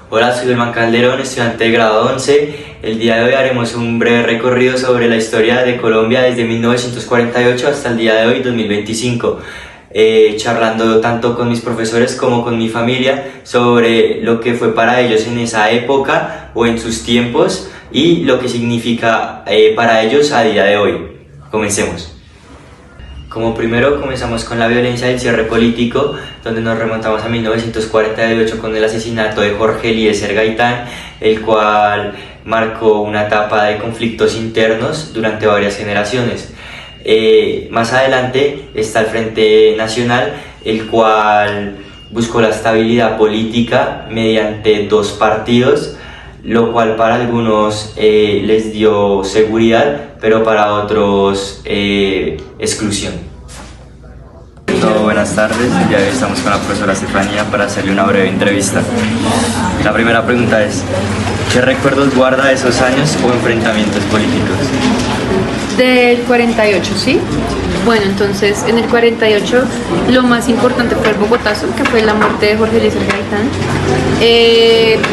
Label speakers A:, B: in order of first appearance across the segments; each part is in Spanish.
A: Hola, soy Germán Calderón, estudiante de grado 11. El día de hoy haremos un breve recorrido sobre la historia de Colombia desde 1948 hasta el día de hoy, 2025. Charlando tanto con mis profesores como con mi familia sobre lo que fue para ellos en esa época o en sus tiempos y lo que significa para ellos a día de hoy. Comencemos. Como primero comenzamos con la violencia del cierre político, donde nos remontamos a 1948 con el asesinato de Jorge Eliezer Gaitán, el cual marcó una etapa de conflictos internos durante varias generaciones. Más adelante está el Frente Nacional, el cual buscó la estabilidad política mediante dos partidos, lo cual para algunos les dio seguridad, pero para otros exclusión. Buenas tardes, ya estamos con la profesora Estefanía para hacerle una breve entrevista. La primera pregunta es, ¿qué recuerdos guarda de esos años o enfrentamientos políticos?
B: Del 48, ¿sí? Bueno, entonces en el 48 lo más importante fue el Bogotazo, que fue la muerte de Jorge Eliezer Gaitán.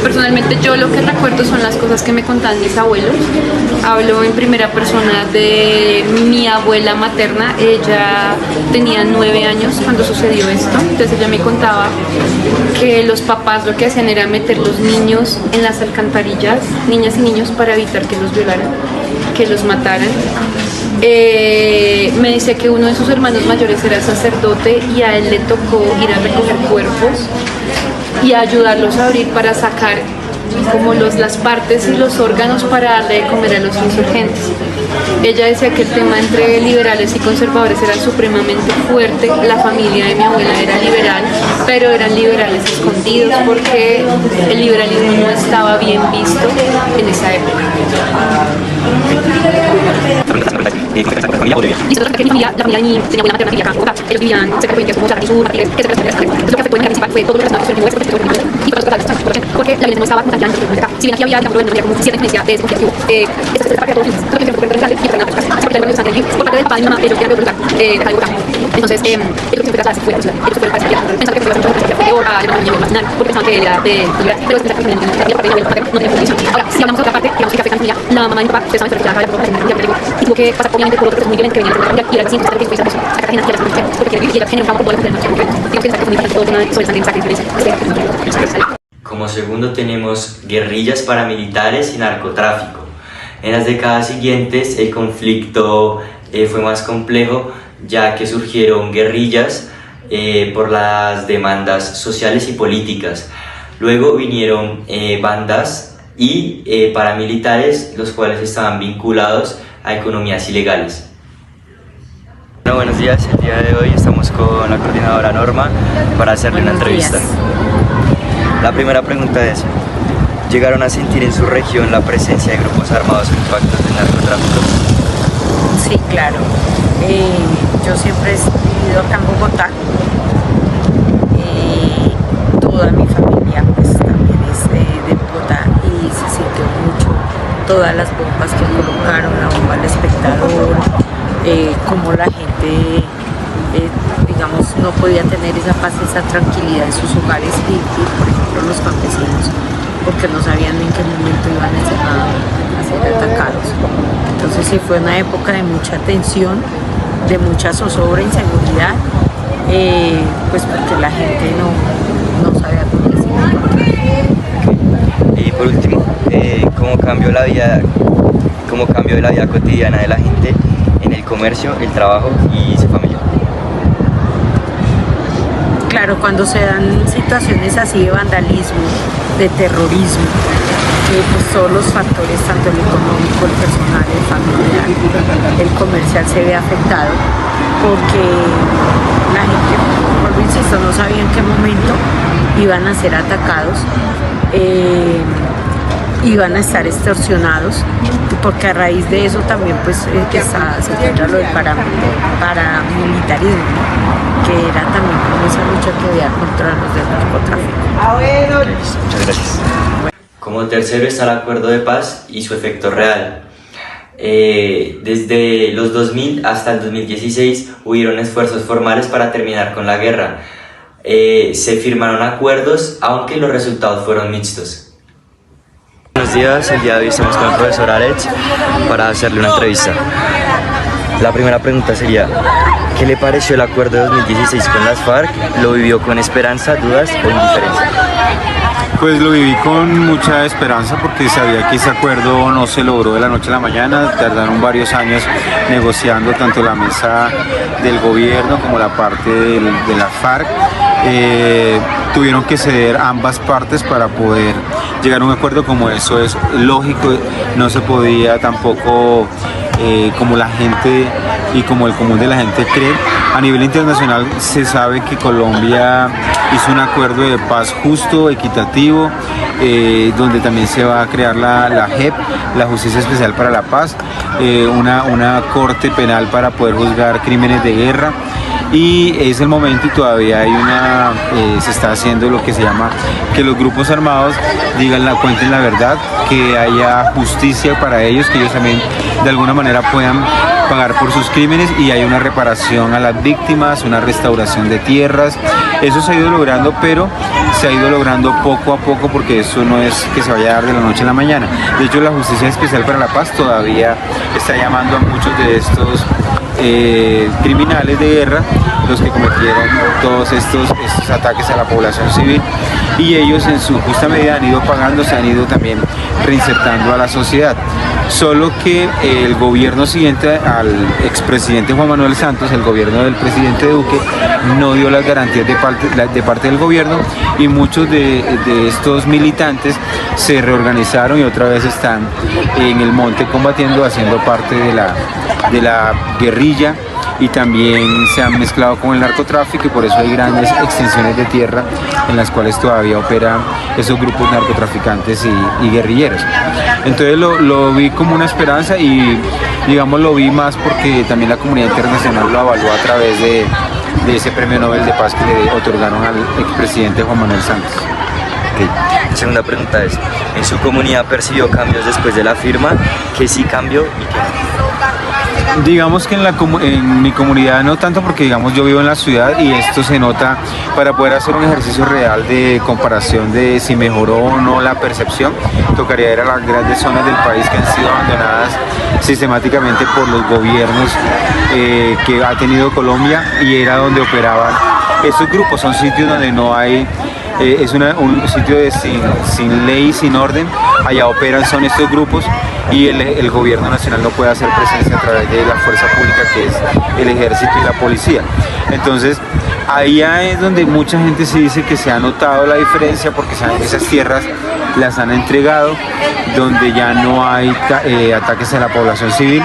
B: Personalmente yo lo que recuerdo son las cosas que me contaban mis abuelos. Hablo en primera persona de mi abuela materna. Ella tenía 9 años cuando sucedió esto, entonces ella me contaba que los papás lo que hacían era meter los niños en las alcantarillas, niñas y niños, para evitar que los violaran, que los mataran. Me dice que uno de sus hermanos mayores era sacerdote y a él le tocó ir a recoger cuerpos y a ayudarlos a abrir para sacar como las partes y los órganos para darle de comer a los insurgentes. Ella decía que el tema entre liberales y conservadores era supremamente fuerte. La familia de mi abuela era liberal, pero eran liberales escondidos porque el liberalismo no estaba bien visto en esa época. La familia de mi abuela materna vivía acá en Bogotá. Ellos vivían cerca de como Charly Sur, que se lo que afectó de manera principal fue todo lo relacionado con el y por eso porque la violencia no estaba como tan grande acá. Si bien aquí había no había como cierta influencia de ese conflicto, esta es parte de todos los que se pueden y para por parte del padre y mamá, ellos querían lugar de Bogotá. Entonces, ellos siempre trataban de fuera, ellos fueron para pensar que fue bastante peor a la niña nacional, porque pensaban que era de libertad, pero es que la parte de la no tenía condición. Ahora, si hablamos de otra parte, que vamos a afectar a familia, la mamá de mi papá, ustedes saben, pero y tuvo que pasar obviamente por otro proceso muy violento que venía de la familia y era así, entonces que después a Cartagena, que era porque quiere generar un poco de la mujer. Tengo que pensar que fue muy diferente todo el tema sobre sangre y violencia.
A: Como segundo tenemos guerrillas paramilitares y narcotráfico. En las décadas siguientes el conflicto fue más complejo, ya que surgieron guerrillas por las demandas sociales y políticas. Luego vinieron bandas y paramilitares, los cuales estaban vinculados a economías ilegales. Bueno, buenos días, el día de hoy estamos con la coordinadora Norma para hacerle una entrevista. La primera pregunta es, ¿llegaron a sentir en su región la presencia de grupos armados o impactos del narcotráfico?
C: Sí, claro. Yo siempre he vivido acá en Bogotá. Toda mi familia pues también es de Bogotá y se sintió mucho todas las bombas que colocaron, la bomba al espectador, como la gente digamos no podía tener esa paz, esa tranquilidad en sus hogares y por ejemplo los campesinos, porque no sabían en qué momento iban a ser atacados. Entonces sí fue una época de mucha tensión, de mucha zozobra, inseguridad, pues porque la gente no sabía dónde se iba a encontrar.
A: Y por último, ¿cómo cambió la vida cotidiana de la gente en el comercio, el trabajo y su familia?
C: Claro, cuando se dan situaciones así de vandalismo, de terrorismo, pues todos los factores, tanto el económico, el personal, el familiar, el comercial se ve afectado, porque la gente, vuelvo insisto, no sabía en qué momento iban a ser atacados, iban a estar extorsionados, porque a raíz de eso también pues se encuentra lo del paramilitarismo, que era también como esa lucha que había contra los del narcotráfico.
A: Muchas gracias. Como tercero está el acuerdo de paz y su efecto real. Desde los 2000 hasta el 2016 hubieron esfuerzos formales para terminar con la guerra. se firmaron acuerdos, aunque los resultados fueron mixtos. Buenos días, el día de hoy estamos con el profesor Alex para hacerle una entrevista. La primera pregunta sería, ¿qué le pareció el acuerdo de 2016 con las FARC? ¿Lo vivió con esperanza, dudas o indiferencia?
D: Pues lo viví con mucha esperanza porque sabía que ese acuerdo no se logró de la noche a la mañana, tardaron varios años negociando tanto la mesa del gobierno como la parte de la FARC. Tuvieron que ceder ambas partes para poder llegar a un acuerdo como eso es lógico, no se podía tampoco como la gente y como el común de la gente cree. A nivel internacional se sabe que Colombia hizo un acuerdo de paz justo, equitativo, donde también se va a crear la JEP, la Justicia Especial para la Paz, una corte penal para poder juzgar crímenes de guerra. Y es el momento y todavía hay se está haciendo lo que se llama que los grupos armados cuenten la verdad, que haya justicia para ellos, que ellos también de alguna manera puedan pagar por sus crímenes y hay una reparación a las víctimas, una restauración de tierras. Eso se ha ido logrando, pero se ha ido logrando poco a poco porque eso no es que se vaya a dar de la noche a la mañana. De hecho, la Justicia Especial para la Paz todavía está llamando a muchos de estos criminales de guerra, los que cometieron todos estos ataques a la población civil, y ellos en su justa medida han ido pagando, se han ido también reinsertando a la sociedad. Solo que el gobierno siguiente al expresidente Juan Manuel Santos, el gobierno del presidente Duque, no dio las garantías de parte del gobierno y muchos de estos militantes se reorganizaron y otra vez están en el monte combatiendo, haciendo parte de la guerrilla, y también se han mezclado con el narcotráfico y por eso hay grandes extensiones de tierra en las cuales todavía operan esos grupos narcotraficantes y guerrilleros. Entonces lo vi como una esperanza y digamos lo vi más porque también la comunidad internacional lo avaló a través de ese premio Nobel de Paz que le otorgaron al expresidente Juan Manuel Santos.
A: Okay. La segunda pregunta es, ¿en su comunidad percibió cambios después de la firma? ¿Qué sí cambió y qué no?
D: Digamos que en mi comunidad no tanto porque digamos yo vivo en la ciudad y esto se nota para poder hacer un ejercicio real de comparación de si mejoró o no la percepción. Tocaría ir a las grandes zonas del país que han sido abandonadas sistemáticamente por los gobiernos que ha tenido Colombia y era donde operaban estos grupos. Son sitios donde no hay es un sitio sin ley, sin orden. Allá operan son estos grupos y el gobierno nacional no puede hacer presencia a través de la fuerza pública que es el ejército y la policía. Entonces allá es donde mucha gente se dice que se ha notado la diferencia porque esas tierras las han entregado, donde ya no hay ataques a la población civil.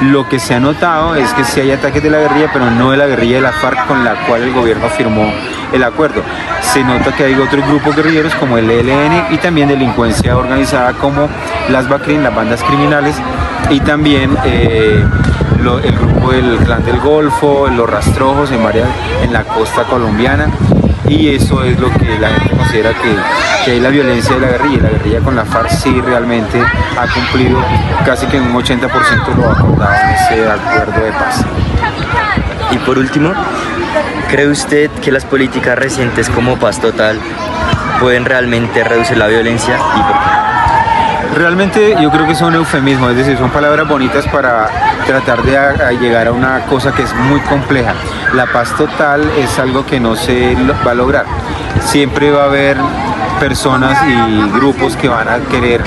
D: Lo que se ha notado es que sí hay ataques de la guerrilla, pero no de la guerrilla de la FARC con la cual el gobierno firmó el acuerdo. Se nota que hay otros grupos guerrilleros como el ELN y también delincuencia organizada como las BACRIM, las bandas criminales, y también el grupo del Clan del Golfo, los rastrojos en la costa colombiana. Y eso es lo que la gente considera que es la violencia de la guerrilla. La guerrilla con la FARC sí realmente ha cumplido casi que en un 80% lo acordado en ese acuerdo de paz.
A: Y por último, ¿cree usted que las políticas recientes como Paz Total pueden realmente reducir la violencia y por qué?
D: Realmente yo creo que son eufemismos, es decir, son palabras bonitas para tratar de llegar a una cosa que es muy compleja. La paz total es algo que no se va a lograr. Siempre va a haber personas y grupos que van a querer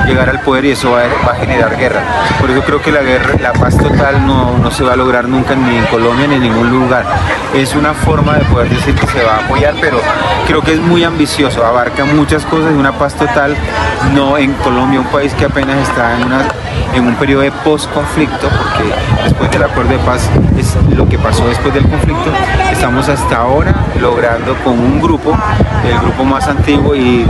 D: llegar al poder y eso va a generar guerra. Por eso creo que la paz total no se va a lograr nunca ni en Colombia ni en ningún lugar. Es una forma de poder decir que se va a apoyar, pero creo que es muy ambicioso, abarca muchas cosas y una paz total no en Colombia, un país que apenas está en un periodo de post-conflicto, porque después del acuerdo de paz es lo que pasó después del conflicto. Estamos hasta ahora logrando con un grupo, el grupo más antiguo y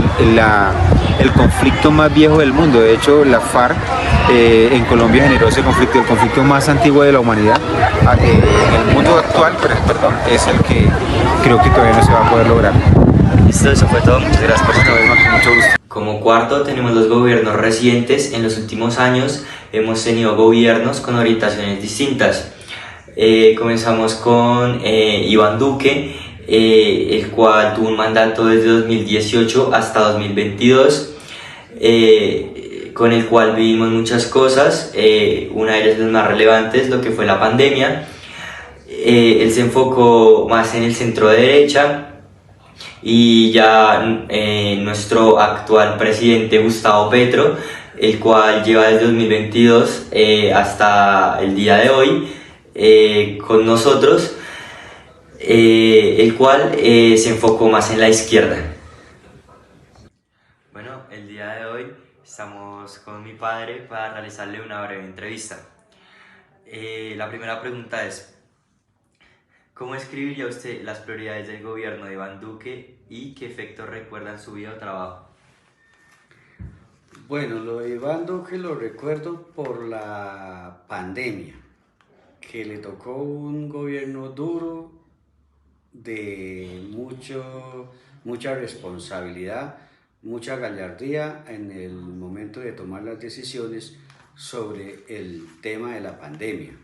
D: el conflicto más viejo del mundo. De hecho, la FARC en Colombia generó ese conflicto, el conflicto más antiguo de la humanidad en el mundo actual, perdón, es el que creo que todavía no se va a poder lograr.
A: Listo, eso fue todo. Muchas gracias por
D: Una vez más, con mucho gusto.
A: Como cuarto tenemos los gobiernos recientes. En los últimos años hemos tenido gobiernos con orientaciones distintas. Comenzamos con Iván Duque. el cual tuvo un mandato desde 2018 hasta 2022, con el cual vivimos muchas cosas, una de ellas las más relevantes, lo que fue la pandemia. Él se enfocó más en el centro derecha y ya nuestro actual presidente Gustavo Petro, el cual lleva desde 2022 hasta el día de hoy con nosotros, el cual se enfocó más en la izquierda. Bueno, el día de hoy estamos con mi padre para realizarle una breve entrevista. La primera pregunta es: ¿cómo escribiría usted las prioridades del gobierno de Iván Duque y qué efectos recuerda en su vida o trabajo?
E: Bueno, lo de Iván Duque lo recuerdo por la pandemia, que le tocó un gobierno duro, de mucha responsabilidad, mucha gallardía en el momento de tomar las decisiones sobre el tema de la pandemia.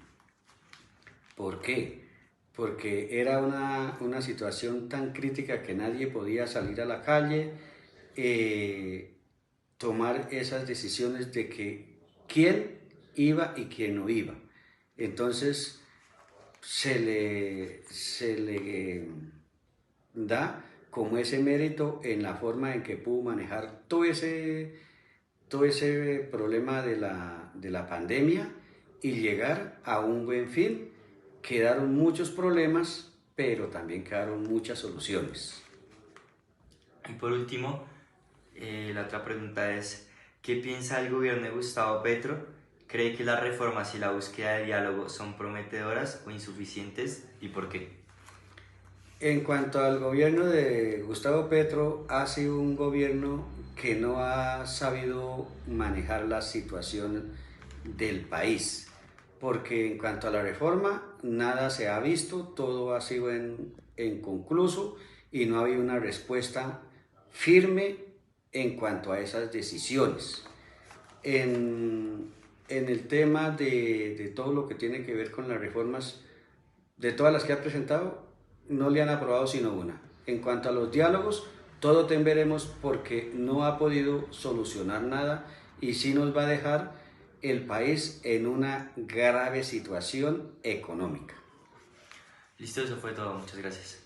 E: ¿Por qué? Porque era una situación tan crítica que nadie podía salir a la calle, tomar esas decisiones de que quién iba y quién no iba. Entonces se le da como ese mérito en la forma en que pudo manejar todo ese problema de la pandemia y llegar a un buen fin. Quedaron muchos problemas, pero también quedaron muchas soluciones.
A: Y por último, la otra pregunta es: ¿qué piensa el gobierno de Gustavo Petro? ¿Cree que las reformas y la búsqueda de diálogo son prometedoras o insuficientes y por qué?
E: En cuanto al gobierno de Gustavo Petro, ha sido un gobierno que no ha sabido manejar la situación del país, porque en cuanto a la reforma, nada se ha visto, todo ha sido inconcluso y no ha habido una respuesta firme en cuanto a esas decisiones. En el tema de todo lo que tiene que ver con las reformas, de todas las que ha presentado, no le han aprobado sino una. En cuanto a los diálogos, todo veremos porque no ha podido solucionar nada y sí nos va a dejar el país en una grave situación económica.
A: Listo, eso fue todo. Muchas gracias.